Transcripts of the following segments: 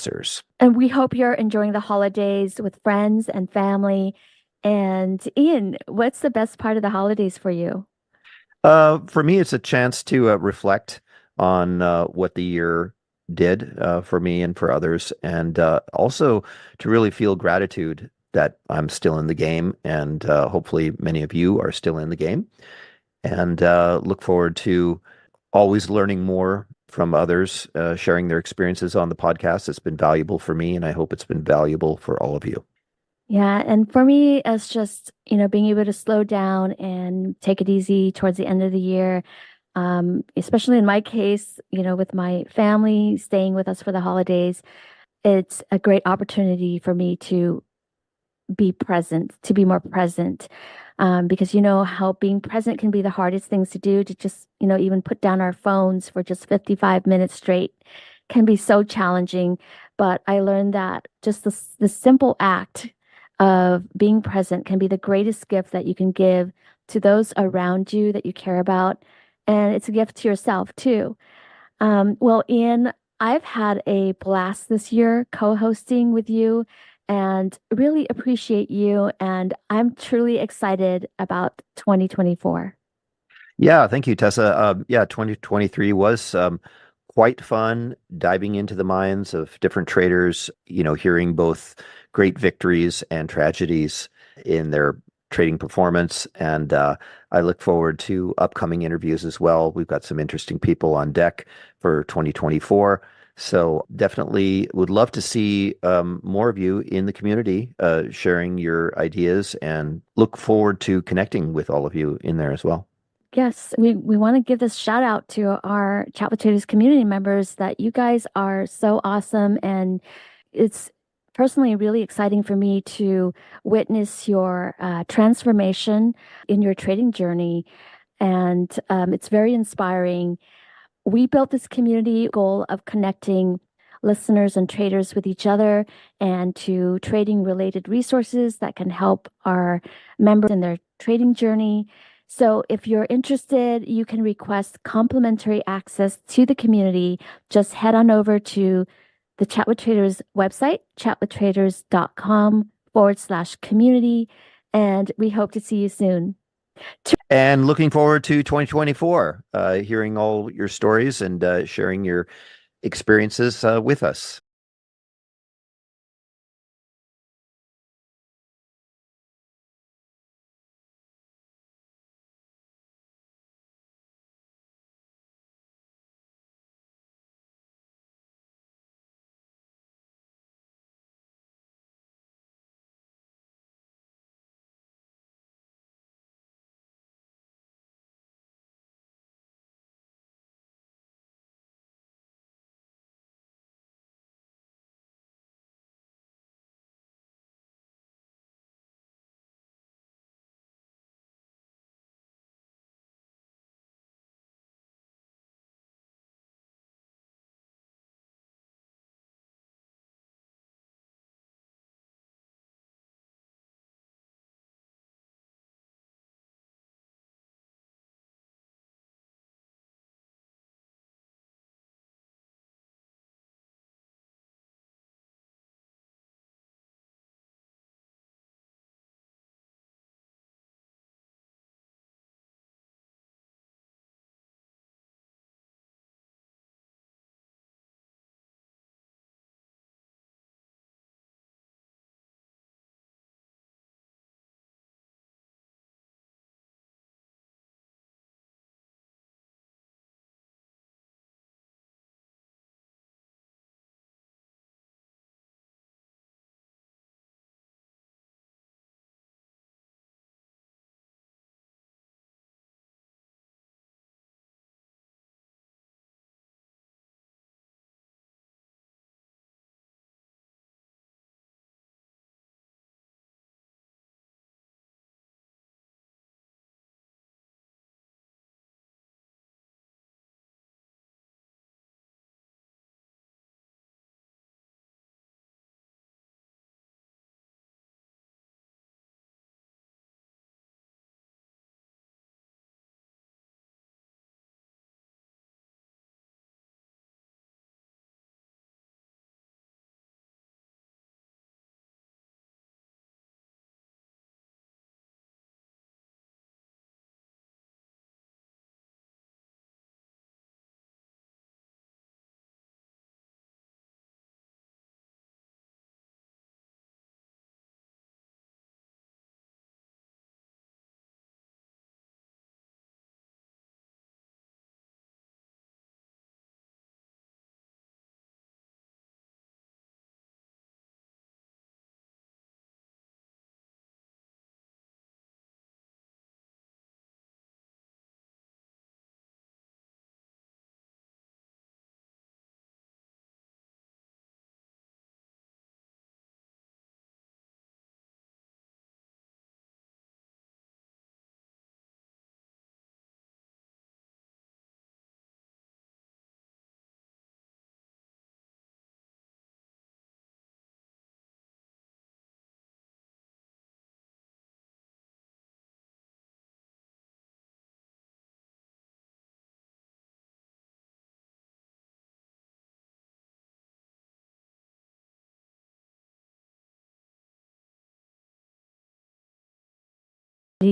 Sers. And we hope you're enjoying the holidays with friends and family. And Ian, what's the best part of the holidays for you? For me, it's a chance to reflect on what the year did for me and for others, and also to really feel gratitude that I'm still in the game, and hopefully many of you are still in the game, and look forward to always learning more from others, sharing their experiences on the podcast. It's been valuable for me, and I hope it's been valuable for all of you. Yeah, and for me, it's just, being able to slow down and take it easy towards the end of the year. Especially in my case, with my family staying with us for the holidays, it's a great opportunity for me to be present, to be more present. Because you know how being present can be the hardest things to do, to just, even put down our phones for just 55 minutes straight can be so challenging. But I learned that just the simple act of being present can be the greatest gift that you can give to those around you that you care about. And it's a gift to yourself too. Well, Ian, I've had a blast this year co-hosting with you and really appreciate you. And I'm truly excited about 2024. Yeah, thank you, Tessa. Yeah, 2023 was quite fun diving into the minds of different traders, hearing both great victories and tragedies in their trading performance. And I look forward to upcoming interviews as well. We've got some interesting people on deck for 2024. So definitely would love to see more of you in the community sharing your ideas and look forward to connecting with all of you in there as well. Yes, we want to give this shout out to our Chat with Traders community members that you guys are so awesome. And it's personally really exciting for me to witness your transformation in your trading journey. And it's very inspiring. We built this community goal of connecting listeners and traders with each other and to trading related resources that can help our members in their trading journey. So if you're interested, you can request complimentary access to the community. Just head on over to the Chat with Traders website, chatwithtraders.com/community. And we hope to see you soon. And looking forward to 2024, hearing all your stories and sharing your experiences with us.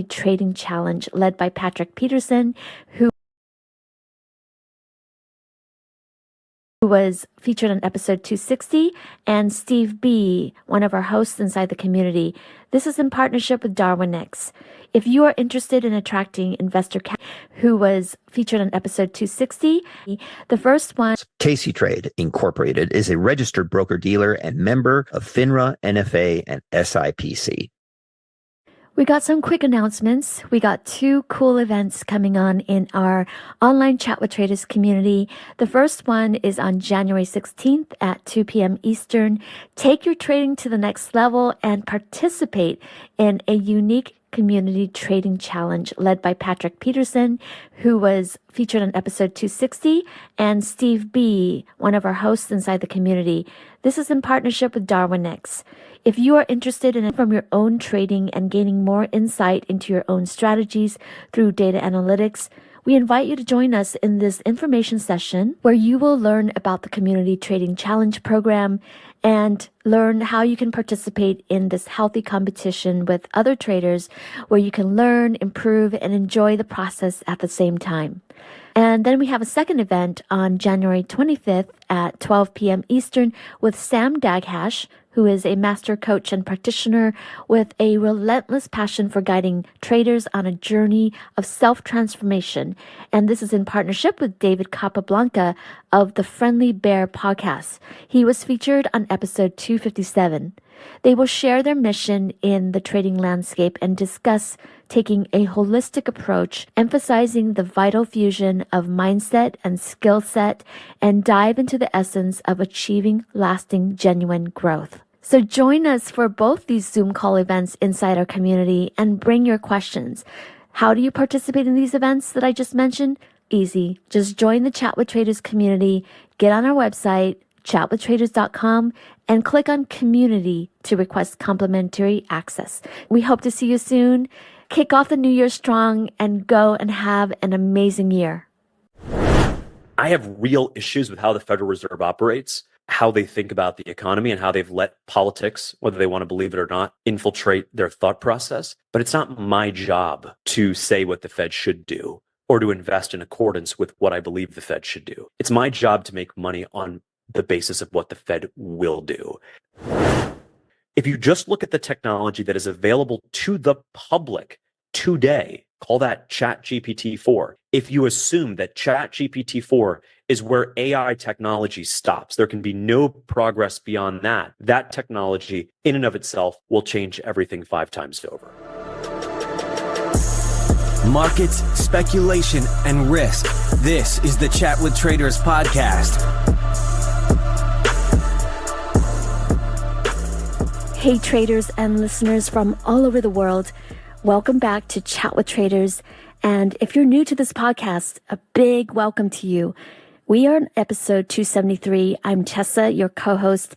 Trading Challenge led by Patrick Peterson, who was featured on episode 260, and Steve B., one of our hosts inside the community. This is in partnership with Darwinix. If you are interested in attracting investor who was featured on episode 260, the first one. Casey Trade Incorporated is a registered broker-dealer and member of FINRA, NFA, and SIPC. We got some quick announcements. We got 2 cool events coming on in our online Chat with Traders community. The first one is on January 16th at 2 p.m. Eastern. Take your trading to the next level and participate in a unique community trading challenge led by Patrick Peterson, who was featured on episode 260, and Steve B., one of our hosts inside the community. This is in partnership with Darwinix. If you are interested in from your own trading and gaining more insight into your own strategies through data analytics, we invite you to join us in this information session where you will learn about the Community Trading Challenge program and learn how you can participate in this healthy competition with other traders where you can learn, improve, and enjoy the process at the same time. And then we have a second event on January 25th at 12 p.m. Eastern with Sam Daghash, who is a master coach and practitioner with a relentless passion for guiding traders on a journey of self-transformation. And this is in partnership with David Capablanca of the Friendly Bear podcast. He was featured on episode 257. They will share their mission in the trading landscape and discuss taking a holistic approach, emphasizing the vital fusion of mindset and skill set, and dive into the essence of achieving lasting, genuine growth. So join us for both these Zoom call events inside our community and bring your questions. How do you participate in these events that I just mentioned? Easy. Just join the Chat with Traders community, get on our website, chatwithtraders.com, and click on community to request complimentary access. We hope to see you soon. Kick off the new year strong and go and have an amazing year. I have real issues with how the Federal Reserve operates, how they think about the economy, and how they've let politics, whether they want to believe it or not, infiltrate their thought process. But it's not my job to say what the Fed should do or to invest in accordance with what I believe the Fed should do. It's my job to make money on the basis of what the Fed will do. If you just look at the technology that is available to the public today, call that ChatGPT-4. If you assume that ChatGPT-4 is where AI technology stops, there can be no progress beyond that. That technology in and of itself will change everything 5 times over. Markets, speculation, and risk. This is the Chat with Traders podcast. Hey traders and listeners from all over the world, welcome back to Chat with Traders. And if you're new to this podcast, a big welcome to you. We are on episode 273. I'm Tessa, your co-host,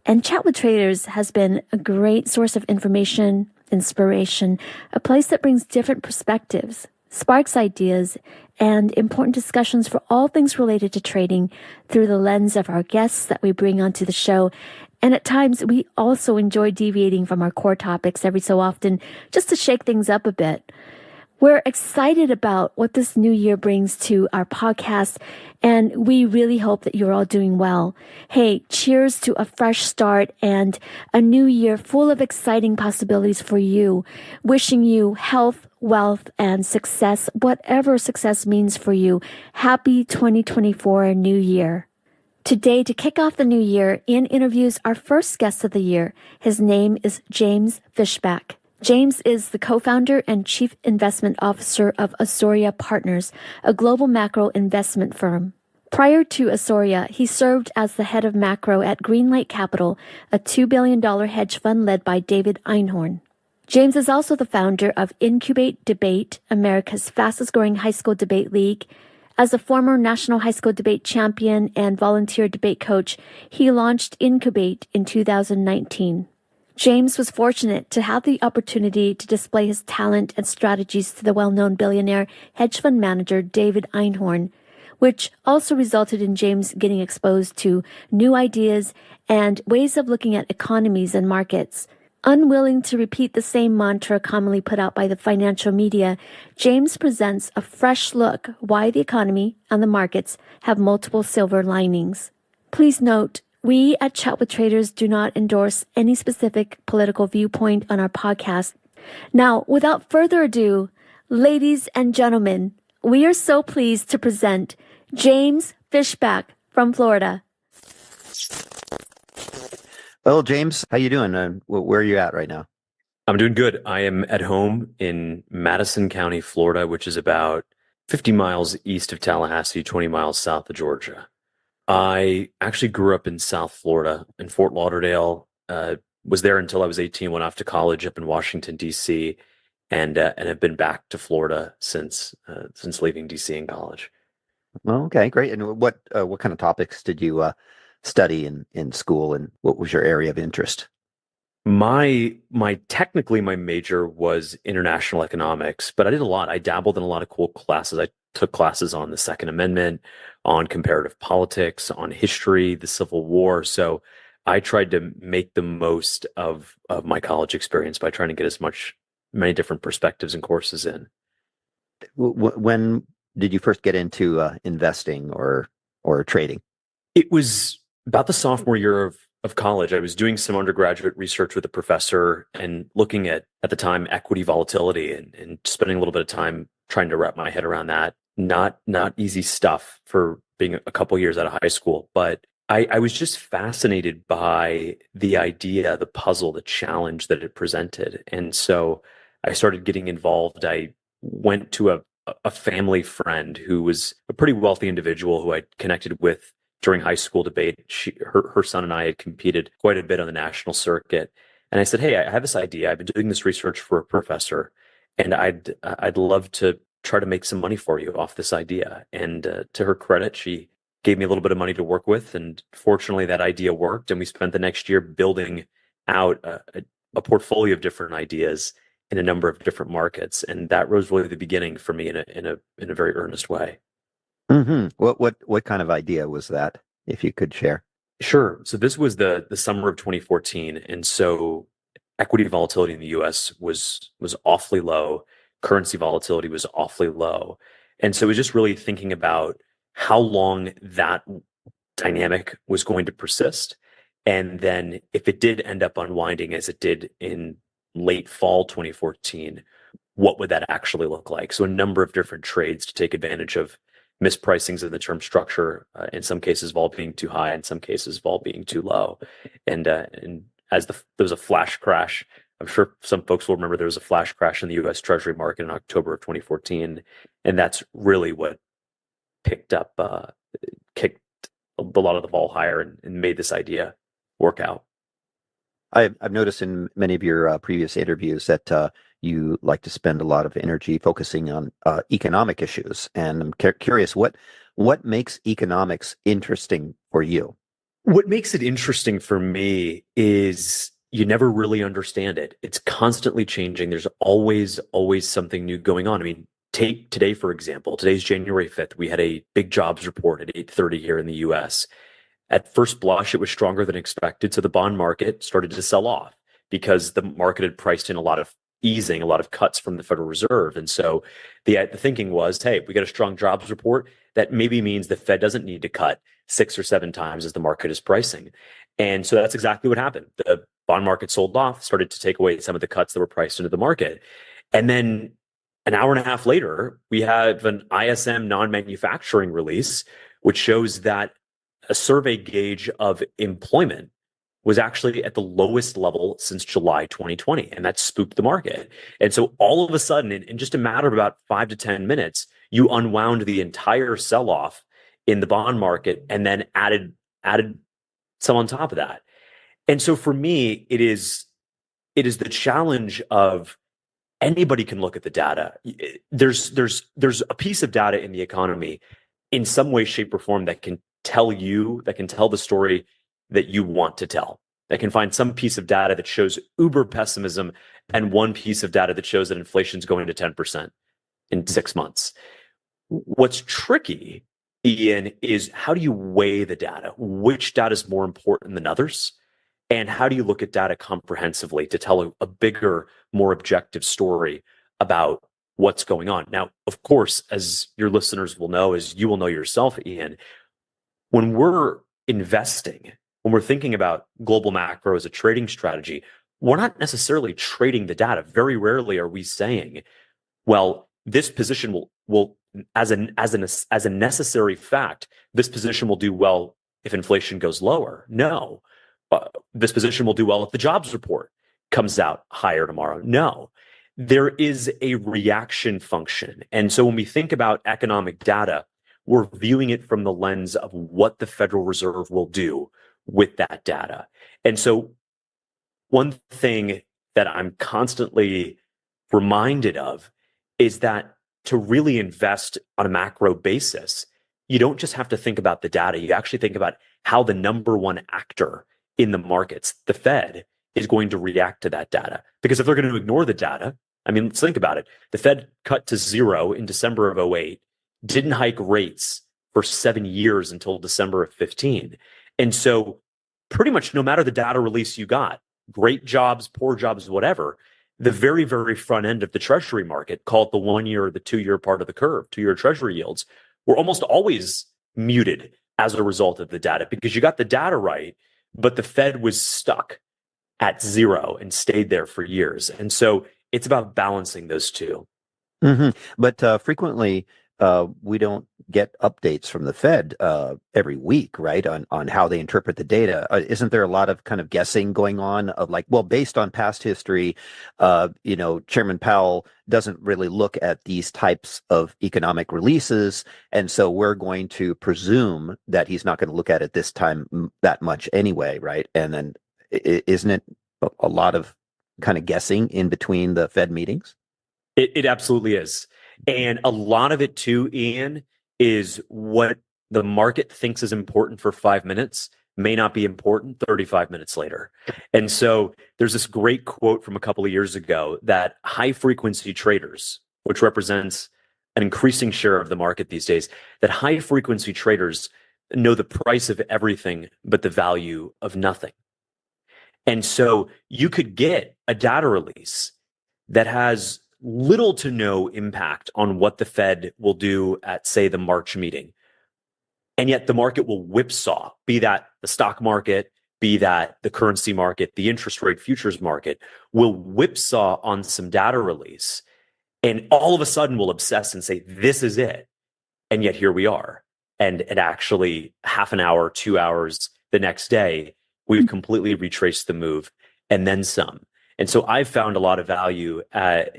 and Chat with Traders has been a great source of information, inspiration, a place that brings different perspectives, sparks ideas, and important discussions for all things related to trading through the lens of our guests that we bring onto the show. And at times, we also enjoy deviating from our core topics every so often just to shake things up a bit. We're excited about what this new year brings to our podcast, and we really hope that you're all doing well. Hey, cheers to a fresh start and a new year full of exciting possibilities for you. Wishing you health, wealth, and success, whatever success means for you. Happy 2024 New Year. Today, to kick off the new year, Ian interviews our first guest of the year. His name is James Fishback. James is the co-founder and chief investment officer of Asoria Partners, a global macro investment firm. Prior to Asoria, he served as the head of macro at Greenlight Capital, a $2 billion hedge fund led by David Einhorn. James is also the founder of Incubate Debate, America's fastest-growing high school debate league. As a former national high school debate champion and volunteer debate coach, he launched Incubate in 2019. James was fortunate to have the opportunity to display his talent and strategies to the well-known billionaire hedge fund manager David Einhorn, which also resulted in James getting exposed to new ideas and ways of looking at economies and markets. Unwilling to repeat the same mantra commonly put out by the financial media, James presents a fresh look why the economy and the markets have multiple silver linings. Please note, we at Chat with Traders do not endorse any specific political viewpoint on our podcast. Now, without further ado, ladies and gentlemen, we are so pleased to present James Fishback from Florida. Well, James, how you doing? Where are you at right now? I'm doing good. I am at home in Madison County, Florida, which is about 50 miles east of Tallahassee, 20 miles south of Georgia. I actually grew up in South Florida, in Fort Lauderdale. Was there until I was 18, went off to college up in Washington, D.C., and have been back to Florida since leaving D.C. in college. Well, okay, great. And what kind of topics did you study in school, and what was your area of interest? My technically my major was international economics, but I did a lot. I dabbled in a lot of cool classes. I took classes on the Second Amendment, on comparative politics, on history, the Civil War. So I tried to make the most of my college experience by trying to get many different perspectives and courses in. When did you first get into investing or trading? It was about the sophomore year of college. I was doing some undergraduate research with a professor and looking at the time, equity volatility and spending a little bit of time trying to wrap my head around that. Not easy stuff for being a couple years out of high school, but I was just fascinated by the idea, the puzzle, the challenge that it presented. And so I started getting involved. I went to a family friend who was a pretty wealthy individual who I connected with during high school debate. Her son and I had competed quite a bit on the national circuit. And I said, hey, I have this idea. I've been doing this research for a professor, and I'd love to try to make some money for you off this idea. And to her credit, she gave me a little bit of money to work with. And fortunately, that idea worked. And we spent the next year building out a portfolio of different ideas in a number of different markets. And that was really the beginning for me in a very earnest way. Mm-hmm. What kind of idea was that, if you could share? Sure. So this was the summer of 2014. And so equity volatility in the US was awfully low. Currency volatility was awfully low. And so it was just really thinking about how long that dynamic was going to persist. And then if it did end up unwinding as it did in late fall 2014, what would that actually look like? So a number of different trades to take advantage of mispricings in the term structure, in some cases vol being too high, in some cases vol being too low. And as there was a flash crash, I'm sure some folks will remember there was a flash crash in the US Treasury market in October of 2014. And that's really what kicked a lot of the vol higher and made this idea work out. I've noticed in many of your previous interviews that you like to spend a lot of energy focusing on economic issues, and I'm curious what makes economics interesting for you. What makes it interesting for me is you never really understand it. It's constantly changing. There's always something new going on. I mean, take today, for example. Today's January 5th. We had a big jobs report at 8:30 here in the US. At first blush, it was stronger than expected. So the bond market started to sell off because the market had priced in a lot of easing, a lot of cuts from the Federal Reserve. And so the thinking was, hey, we got a strong jobs report. That maybe means the Fed doesn't need to cut 6 or 7 times as the market is pricing. And so that's exactly what happened. The bond market sold off, started to take away some of the cuts that were priced into the market. And then an hour and a half later, we have an ISM non-manufacturing release, which shows that a survey gauge of employment was actually at the lowest level since July 2020, and that spooked the market. And so all of a sudden, in just a matter of about 5 to 10 minutes, you unwound the entire sell-off in the bond market and then added some on top of that. And so for me, it is the challenge of anybody can look at the data. There's a piece of data in the economy in some way, shape, or form that can tell the story that you want to tell. That can find some piece of data that shows uber pessimism and one piece of data that shows that inflation is going to 10% in 6 months. What's tricky, Ian, is how do you weigh the data? Which data is more important than others? And how do you look at data comprehensively to tell a bigger, more objective story about what's going on? Now, of course, as your listeners will know, as you will know yourself, Ian, when we're investing, when we're thinking about global macro as a trading strategy, we're not necessarily trading the data. Very rarely are we saying, well, this position will as a necessary fact, this position will do well if inflation goes lower. No, this position will do well if the jobs report comes out higher tomorrow. No, there is a reaction function, and so when we think about economic data, we're viewing it from the lens of what the Federal Reserve will do with that data. And so one thing that I'm constantly reminded of is that to really invest on a macro basis, you don't just have to think about the data. You actually think about how the number one actor in the markets, the Fed, is going to react to that data. Because if they're going to ignore the data, I mean, let's think about it. The Fed cut to zero in December of '08, didn't hike rates for 7 years until December of 15. And so pretty much no matter the data release you got, great jobs, poor jobs, whatever, the very, very front end of the treasury market, call it the 1 year or the 2 year part of the curve, 2 year treasury yields, were almost always muted as a result of the data because you got the data right, but the Fed was stuck at zero and stayed there for years. And so it's about balancing those two. But frequently, we don't get updates from the Fed every week, right, on how they interpret the data. Isn't there a lot of kind of guessing going on of like, well, based on past history, Chairman Powell doesn't really look at these types of economic releases, and so we're going to presume that he's not going to look at it this time that much anyway, right? And then isn't it a lot of kind of guessing in between the Fed meetings? It absolutely is. And a lot of it too, Ian, is what the market thinks is important for 5 minutes may not be important 35 minutes later. And so there's this great quote from a couple of years ago that high frequency traders, which represents an increasing share of the market these days, that high frequency traders know the price of everything but the value of nothing. And so you could get a data release that has little to no impact on what the Fed will do at, say, the March meeting. And yet the market will whipsaw, be that the stock market, be that the currency market, the interest rate futures market, will whipsaw on some data release. And all of a sudden will obsess and say, this is it. And yet here we are. And actually half an hour, 2 hours the next day, we've completely retraced the move and then some. And so I've found a lot of value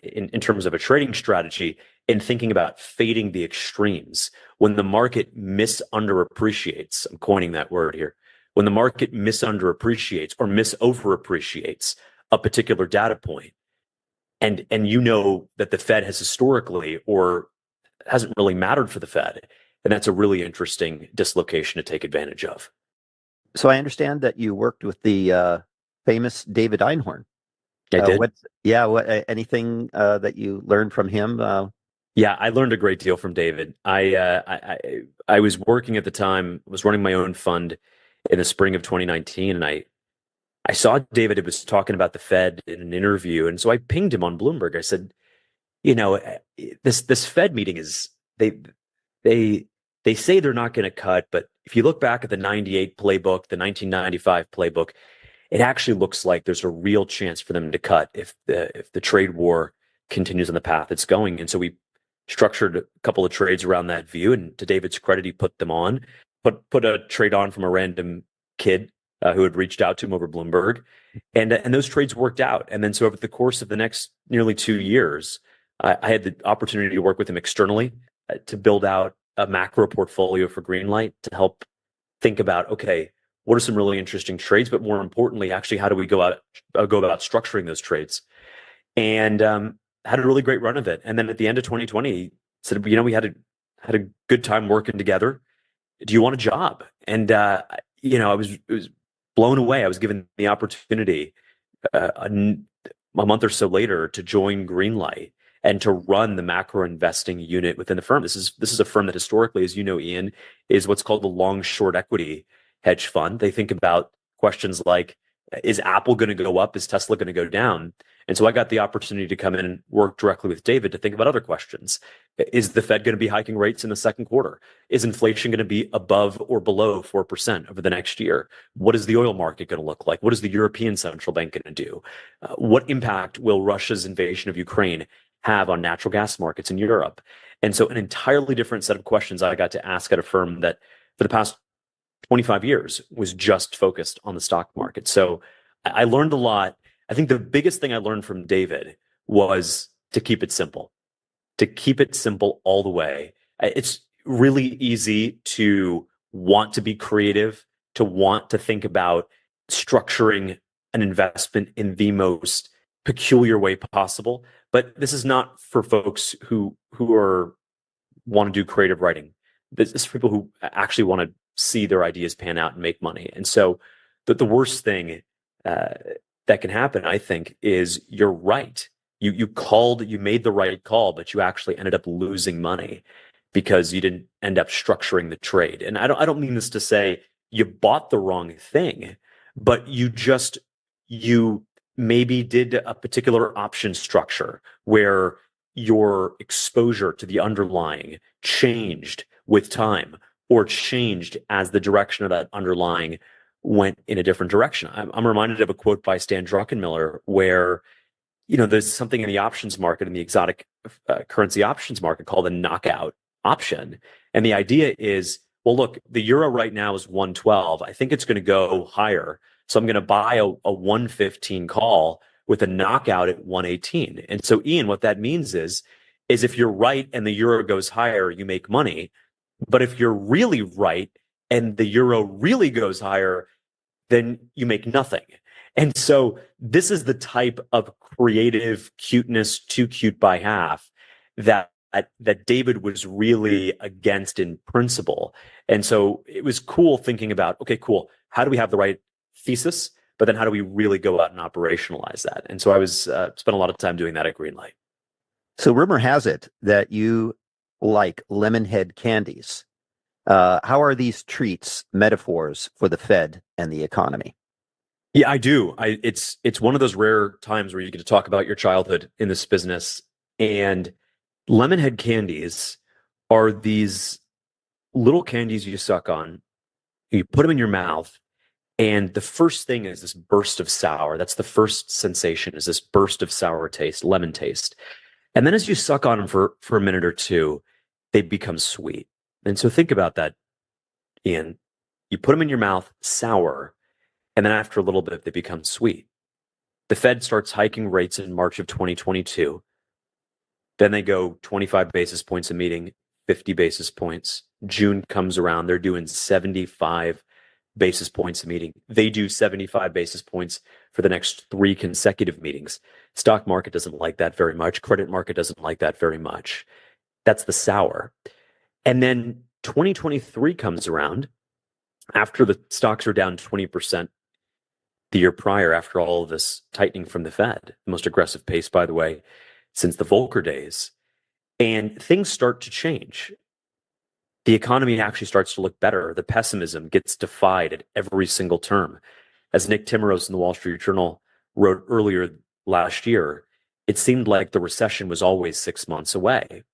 in terms of a trading strategy in thinking about fading the extremes. When the market misunderappreciates, I'm coining that word here, when the market misunderappreciates or misoverappreciates a particular data point, and you know that the Fed has historically or hasn't really mattered for the Fed, and that's a really interesting dislocation to take advantage of. So I understand that you worked with the famous David Einhorn. I did. Anything that you learned from him? Yeah, I learned a great deal from David. I was working at the time, was running my own fund in the spring of 2019, and I saw David was talking about the Fed in an interview, and so I pinged him on Bloomberg. I said, this Fed meeting is they say they're not going to cut, but if you look back at the '98 playbook, the 1995 playbook, it actually looks like there's a real chance for them to cut if the trade war continues on the path it's going. And so we structured a couple of trades around that view. And to David's credit, he put them on, put a trade on from a random kid who had reached out to him over Bloomberg, and those trades worked out. And then so over the course of the next nearly 2 years, I had the opportunity to work with him externally to build out a macro portfolio for Greenlight to help think about, okay, what are some really interesting trades, but more importantly, actually, how do we go about structuring those trades? And had a really great run of it. And then at the end of 2020, he said, we had a good time working together. Do you want a job? And it was blown away. I was given the opportunity a month or so later to join Greenlight and to run the macro investing unit within the firm. This is a firm that historically, as you know, Ian, is what's called the long short equity hedge fund. They think about questions like Is Apple going to go up? Is Tesla going to go down? And so I got the opportunity to come in and work directly with David to think about other questions. Is the Fed going to be hiking rates in the second quarter? Is inflation going to be above or below 4% over the next year? What is the oil market going to look like? What is the European Central Bank going to do? What impact will Russia's invasion of Ukraine have on natural gas markets in Europe? And so an entirely different set of questions I got to ask at a firm that for the past 25 years was just focused on the stock market. So I learned a lot. I think the biggest thing I learned from David was to keep it simple, all the way. It's really easy to want to be creative, to want to think about structuring an investment in the most peculiar way possible. But this is not for folks who want to do creative writing. This is for people who actually want to see their ideas pan out and make money. And so the worst thing that can happen, I think, is you're right. You made the right call, but you actually ended up losing money because you didn't end up structuring the trade. And I don't mean this to say you bought the wrong thing, but you maybe did a particular option structure where your exposure to the underlying changed with time, or changed as the direction of that underlying went in a different direction. I'm reminded of a quote by Stan Druckenmiller where, there's something in the options market, in the exotic currency options market, called a knockout option. And the idea is, well, look, the euro right now is 112. I think it's going to go higher. So I'm going to buy a 115 call with a knockout at 118. And so, Ian, what that means is if you're right and the euro goes higher, you make money. But if you're really right and the euro really goes higher, then you make nothing. And so this is the type of creative cuteness, too cute by half, that David was really against in principle. And so it was cool thinking about, okay, cool, how do we have the right thesis? But then how do we really go out and operationalize that? And so I spent a lot of time doing that at Greenlight. So rumor has it that you like lemon head candies. How are these treats metaphors for the Fed and the economy? Yeah, I do. It's one of those rare times where you get to talk about your childhood in this business. And lemon head candies are these little candies you suck on. You put them in your mouth, and the first thing is this burst of sour. That's the first sensation, is this burst of sour taste, lemon taste. And then as you suck on them for a minute or two, they become sweet. And so think about that, Ian. You put them in your mouth, sour, and then after a little bit, they become sweet. The Fed starts hiking rates in March of 2022. Then they go 25 basis points a meeting, 50 basis points. June comes around, they're doing 75 basis points a meeting. They do 75 basis points for the next 3 consecutive meetings. Stock market doesn't like that very much. Credit market doesn't like that very much. That's the sour. And then 2023 comes around after the stocks are down 20% the year prior, after all of this tightening from the Fed, the most aggressive pace, by the way, since the Volcker days. And things start to change. The economy actually starts to look better. The pessimism gets defied at every single term. As Nick Timmeros in the Wall Street Journal wrote earlier last year, it seemed like the recession was always 6 months away.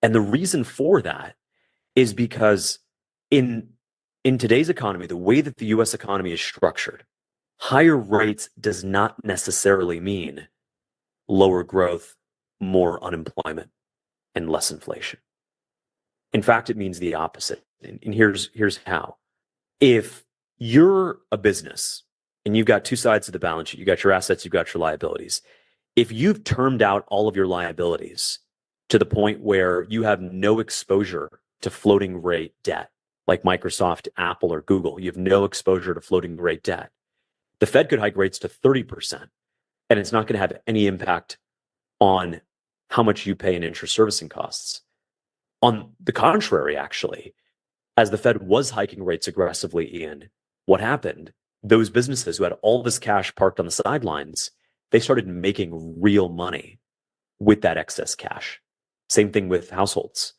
And the reason for that is because in today's economy, the way that the US economy is structured, higher rates does not necessarily mean lower growth, more unemployment, and less inflation. In fact, it means the opposite. And here's how. If you're a business and you've got two sides of the balance sheet, you got your assets, you've got your liabilities. If you've termed out all of your liabilities to the point where you have no exposure to floating rate debt, like Microsoft, Apple, or Google, you have no exposure to floating rate debt. The Fed could hike rates to 30%, and it's not going to have any impact on how much you pay in interest servicing costs. On the contrary, actually, as the Fed was hiking rates aggressively, Ian, what happened? Those businesses who had all this cash parked on the sidelines, they started making real money with that excess cash. Same thing with households.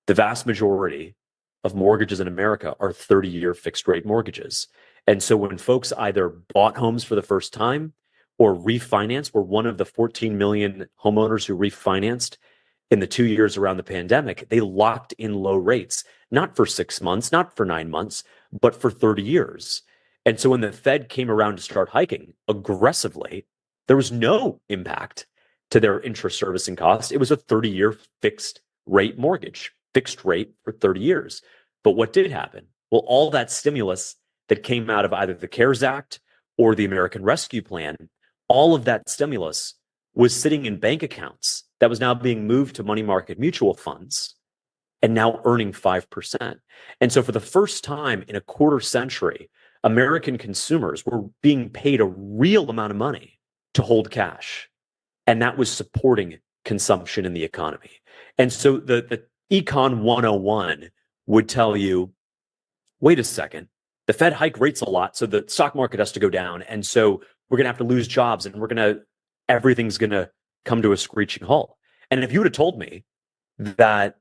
The vast majority of mortgages in America are 30-year fixed rate mortgages. And so when folks either bought homes for the first time or refinanced, we're one of the 14 million homeowners who refinanced in the 2 years around the pandemic, they locked in low rates, not for 6 months, not for 9 months, but for 30 years. And so when the Fed came around to start hiking aggressively, there was no impact to their interest servicing costs. It was a 30-year fixed rate mortgage, fixed rate for 30 years. But what did happen? Well, all that stimulus that came out of either the CARES Act or the American Rescue Plan, all of that stimulus was sitting in bank accounts that was now being moved to money market mutual funds and now earning 5%. And so for the first time in a quarter century, American consumers were being paid a real amount of money to hold cash. And that was supporting consumption in the economy. And so the Econ 101 would tell you, wait a second, the Fed hike rates a lot, so the stock market has to go down. And so we're going to have to lose jobs and everything's going to come to a screeching halt. And if you would have told me that,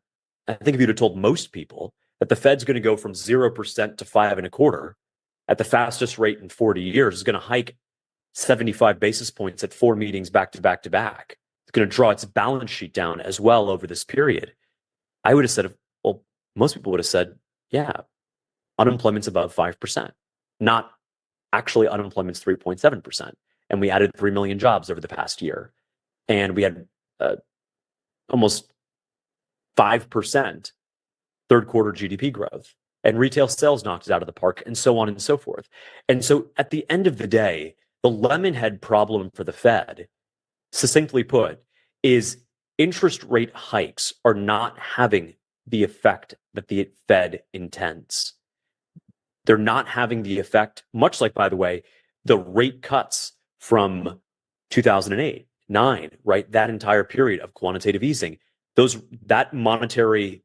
I think if you'd have told most people that the Fed's going to go from 0% to 5.25% at the fastest rate in 40 years, is going to hike 75 basis points at 4 meetings back to back to back. It's going to draw its balance sheet down as well over this period. I would have said, well, most people would have said, yeah, unemployment's above 5%. Not actually, unemployment's 3.7%. And we added 3 million jobs over the past year. And we had almost 5% third quarter GDP growth. And retail sales knocked it out of the park, and so on and so forth. And so at the end of the day, the lemonhead problem for the Fed, succinctly put, is interest rate hikes are not having the effect that the Fed intends. They're not having the effect, much like, by the way, the rate cuts from 2008, 9, right? That entire period of quantitative easing, that monetary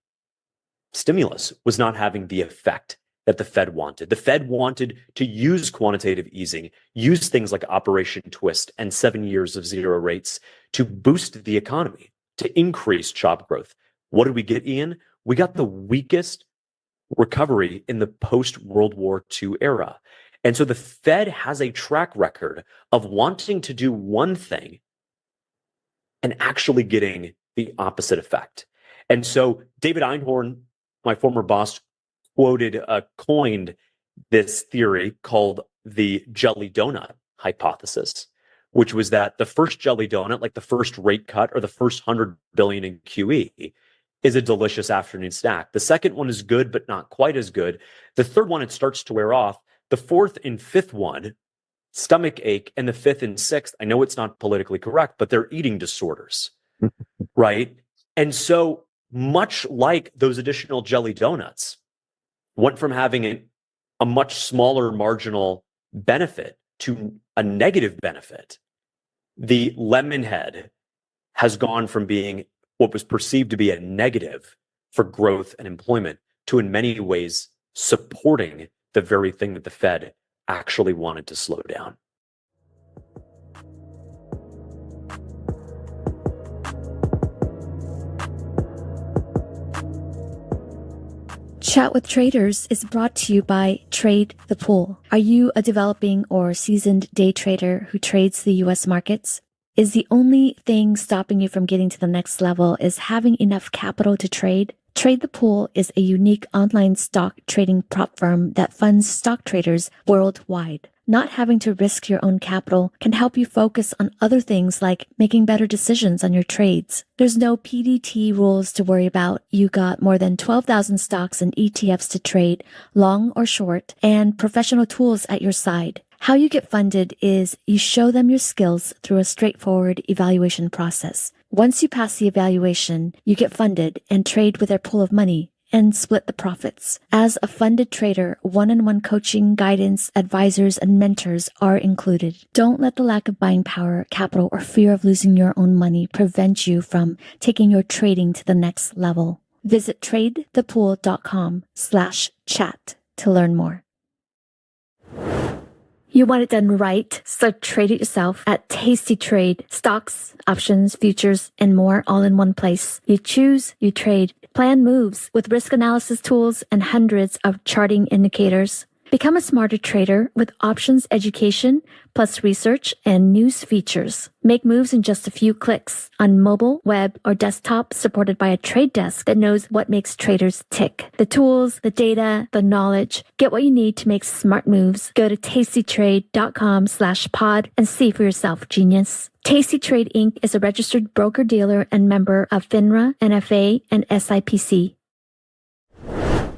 stimulus was not having the effect that the Fed wanted. The Fed wanted to use quantitative easing, use things like Operation Twist and 7 years of zero rates to boost the economy, to increase job growth. What did we get, Ian? We got the weakest recovery in the post-World War II era. And so the Fed has a track record of wanting to do one thing and actually getting the opposite effect. And so David Einhorn, my former boss, coined this theory called the jelly donut hypothesis, which was that the first jelly donut, like the first rate cut or the first 100 billion in QE, is a delicious afternoon snack. The second one is good, but not quite as good. The third one, it starts to wear off. The fourth and fifth one, stomach ache, and the fifth and sixth, I know it's not politically correct, but they're eating disorders, right? And so much like those additional jelly donuts went from having a much smaller marginal benefit to a negative benefit, the lemonhead has gone from being what was perceived to be a negative for growth and employment to, in many ways, supporting the very thing that the Fed actually wanted to slow down. Chat with Traders is brought to you by Trade the Pool. Are you a developing or seasoned day trader who trades the U.S. markets? Is the only thing stopping you from getting to the next level is having enough capital to trade? Trade the Pool is a unique online stock trading prop firm that funds stock traders worldwide. Not having to risk your own capital can help you focus on other things like making better decisions on your trades. There's no PDT rules to worry about. You got more than 12,000 stocks and ETFs to trade, long or short, and professional tools at your side. How you get funded is you show them your skills through a straightforward evaluation process. Once you pass the evaluation, you get funded and trade with their pool of money and split the profits. As a funded trader, one-on-one coaching, guidance, advisors, and mentors are included. Don't let the lack of buying power, capital, or fear of losing your own money prevent you from taking your trading to the next level. Visit tradethepool.com/chat to learn more. You want it done right, so trade it yourself at Tasty Trade. Stocks, options, futures, and more all in one place. You choose, you trade. Plan moves with risk analysis tools and hundreds of charting indicators. Become a smarter trader with options education, plus research and news features. Make moves in just a few clicks on mobile, web, or desktop, supported by a trade desk that knows what makes traders tick. The tools, the data, the knowledge. Get what you need to make smart moves. Go to tastytrade.com/pod and see for yourself, genius. Tasty Trade Inc. is a registered broker-dealer and member of FINRA, NFA, and SIPC.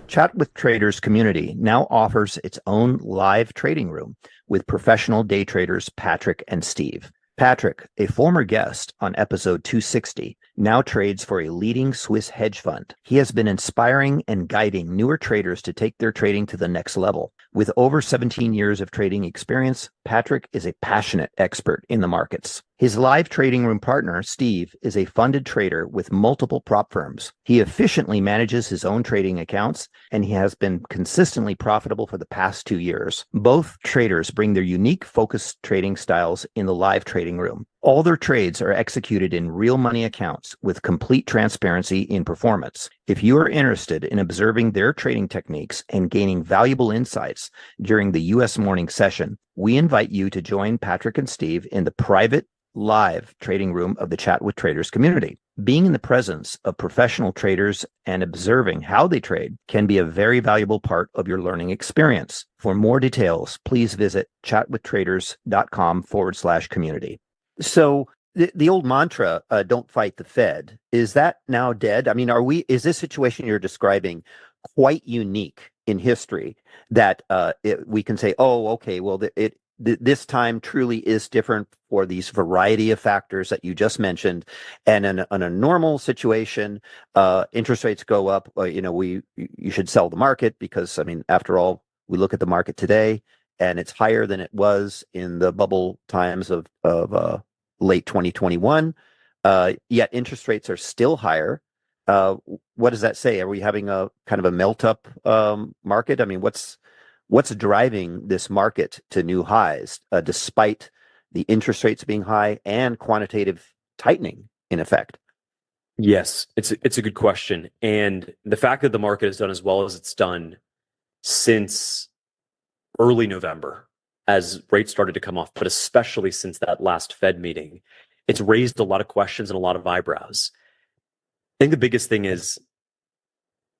Chat with Traders community now offers its own live trading room with professional day traders Patrick and Steve. Patrick, a former guest on episode 260, now trades for a leading Swiss hedge fund. He has been inspiring and guiding newer traders to take their trading to the next level. With over 17 years of trading experience, Patrick is a passionate expert in the markets. His live trading room partner, Steve, is a funded trader with multiple prop firms. He efficiently manages his own trading accounts, and he has been consistently profitable for the past 2 years. Both traders bring their unique focused trading styles in the live trading room. All their trades are executed in real money accounts with complete transparency in performance. If you are interested in observing their trading techniques and gaining valuable insights during the U.S. morning session, we invite you to join Patrick and Steve in the private live trading room of the Chat with Traders community. Being in the presence of professional traders and observing how they trade can be a very valuable part of your learning experience. For more details, please visit chatwithtraders.com/community. So the old mantra, don't fight the Fed, is that now dead? I mean, is this situation you're describing quite unique in history that we can say, oh, okay, well, this time truly is different for these variety of factors that you just mentioned. And in a normal situation, interest rates go up. You should sell the market because, I mean, after all, we look at the market today and it's higher than it was in the bubble times of late 2021. Yet interest rates are still higher. What does that say? Are we having a kind of a melt up market? I mean, what's driving this market to new highs, despite the interest rates being high and quantitative tightening in effect? Yes, it's a good question. And the fact that the market has done as well as it's done since early November, as rates started to come off, but especially since that last Fed meeting, it's raised a lot of questions and a lot of eyebrows. I think the biggest thing is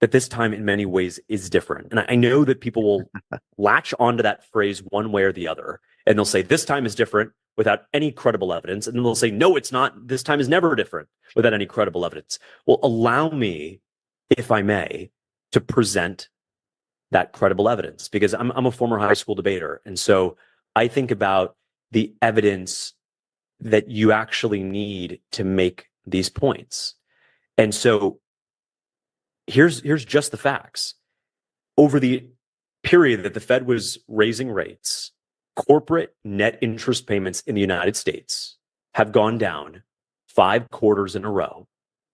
that this time in many ways is different. And I know that people will latch onto that phrase one way or the other, and they'll say this time is different without any credible evidence. And then they'll say, no, it's not. This time is never different without any credible evidence. Well, allow me, if I may, to present that credible evidence, because I'm a former high school debater. And so I think about the evidence that you actually need to make these points. And so here's just the facts. Over the period that the Fed was raising rates, corporate net interest payments in the United States have gone down 5 quarters in a row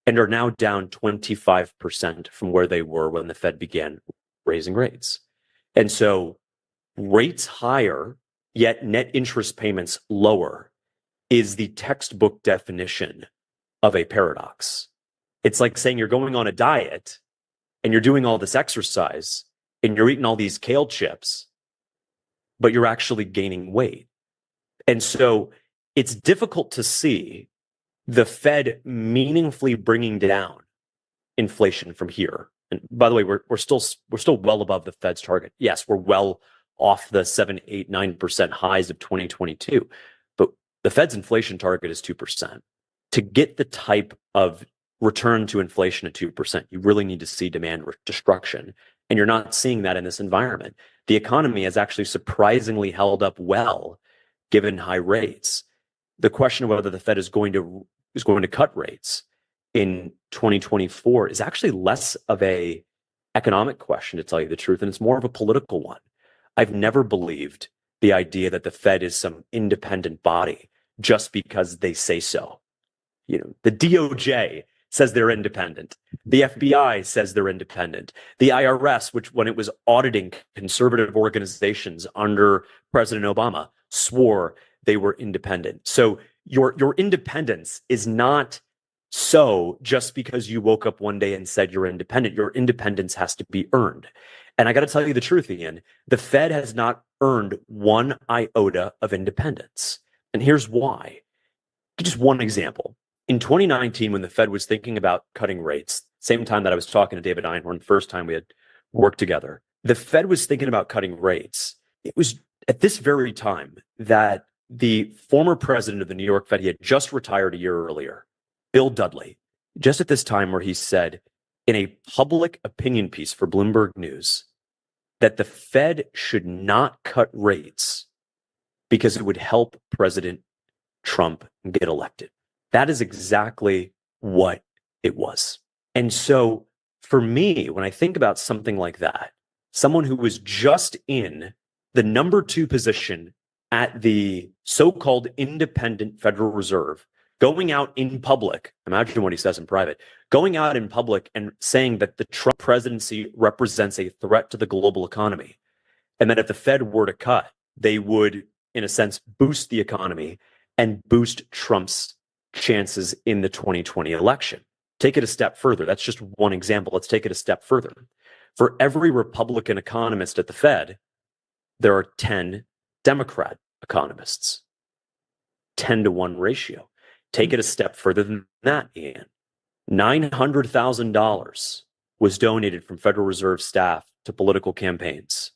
and are now down 25% from where they were when the Fed began raising rates. And so rates higher, yet net interest payments lower, is the textbook definition of a paradox. It's like saying you're going on a diet and you're doing all this exercise and you're eating all these kale chips, but you're actually gaining weight. And so it's difficult to see the Fed meaningfully bringing down inflation from here. And by the way, we're still well above the Fed's target. Yes, we're well off the 7, 8, 9% highs of 2022, but the Fed's inflation target is 2%. To get the type of return to inflation at 2%, you really need to see demand destruction. And you're not seeing that in this environment. The economy has actually surprisingly held up well, given high rates. The question of whether the Fed is going to cut rates in 2024 is actually less of a economic question, to tell you the truth, and it's more of a political one. I've never believed the idea that the Fed is some independent body just because they say so. The DOJ says they're independent. The FBI says they're independent. The IRS, which when it was auditing conservative organizations under President Obama, swore they were independent. So your independence is not So just because you woke up one day and said you're independent, your independence has to be earned. And I got to tell you the truth, Ian, the Fed has not earned one iota of independence. And here's why. Just one example. In 2019, when the Fed was thinking about cutting rates, same time that I was talking to David Einhorn, the first time we had worked together, the Fed was thinking about cutting rates. It was at this very time that the former president of the New York Fed, he had just retired a year earlier, Bill Dudley, just at this time where he said in a public opinion piece for Bloomberg News that the Fed should not cut rates because it would help President Trump get elected. That is exactly what it was. And so for me, when I think about something like that, someone who was just in the number 2 position at the so-called independent Federal Reserve, going out in public, imagine what he says in private, going out in public and saying that the Trump presidency represents a threat to the global economy, and that if the Fed were to cut, they would, in a sense, boost the economy and boost Trump's chances in the 2020 election. Take it a step further. That's just one example. Let's take it a step further. For every Republican economist at the Fed, there are 10 Democrat economists. 10-to-1 ratio. Take it a step further than that, Ian. $900,000 was donated from Federal Reserve staff to political campaigns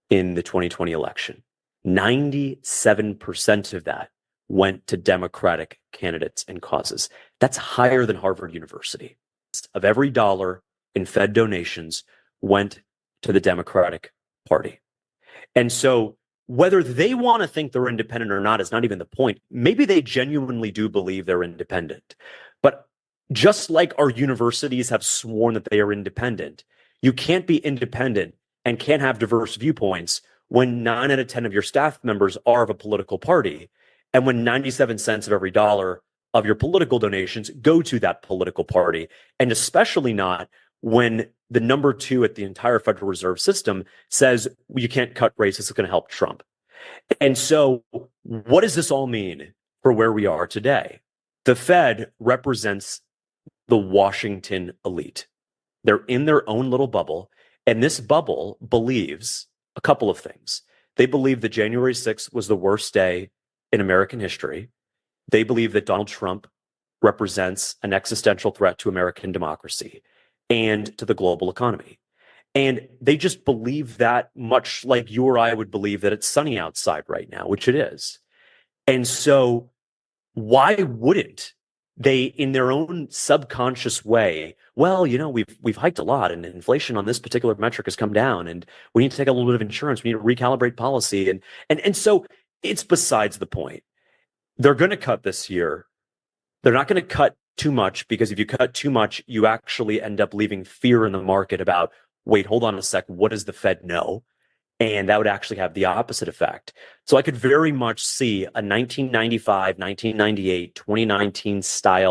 in the 2020 election. 97% of that went to Democratic candidates and causes. That's higher than Harvard University. Of every dollar in Fed donations went to the Democratic Party. And so whether they want to think they're independent or not is not even the point. Maybe they genuinely do believe they're independent. But just like our universities have sworn that they are independent, you can't be independent and can't have diverse viewpoints when 9 out of 10 of your staff members are of a political party, and when 97 cents of every dollar of your political donations go to that political party, and especially not when the number 2 at the entire Federal Reserve System says, well, you can't cut rates, this is going to help Trump. And so what does this all mean for where we are today? The Fed represents the Washington elite. They're in their own little bubble, and this bubble believes a couple of things. They believe that January 6th was the worst day in American history. They believe that Donald Trump represents an existential threat to American democracy and to the global economy. And they just believe that, much like you or I would believe that it's sunny outside right now, which it is. And so why wouldn't they, in their own subconscious way, well, you know, we've hiked a lot and inflation on this particular metric has come down and we need to take a little bit of insurance. We need to recalibrate policy. And so it's besides the point. They're going to cut this year. They're not going to cut too much, because if you cut too much, you actually end up leaving fear in the market about, wait, hold on a sec, what does the Fed know? And that would actually have the opposite effect. So I could very much see a 1995, 1998, 2019 style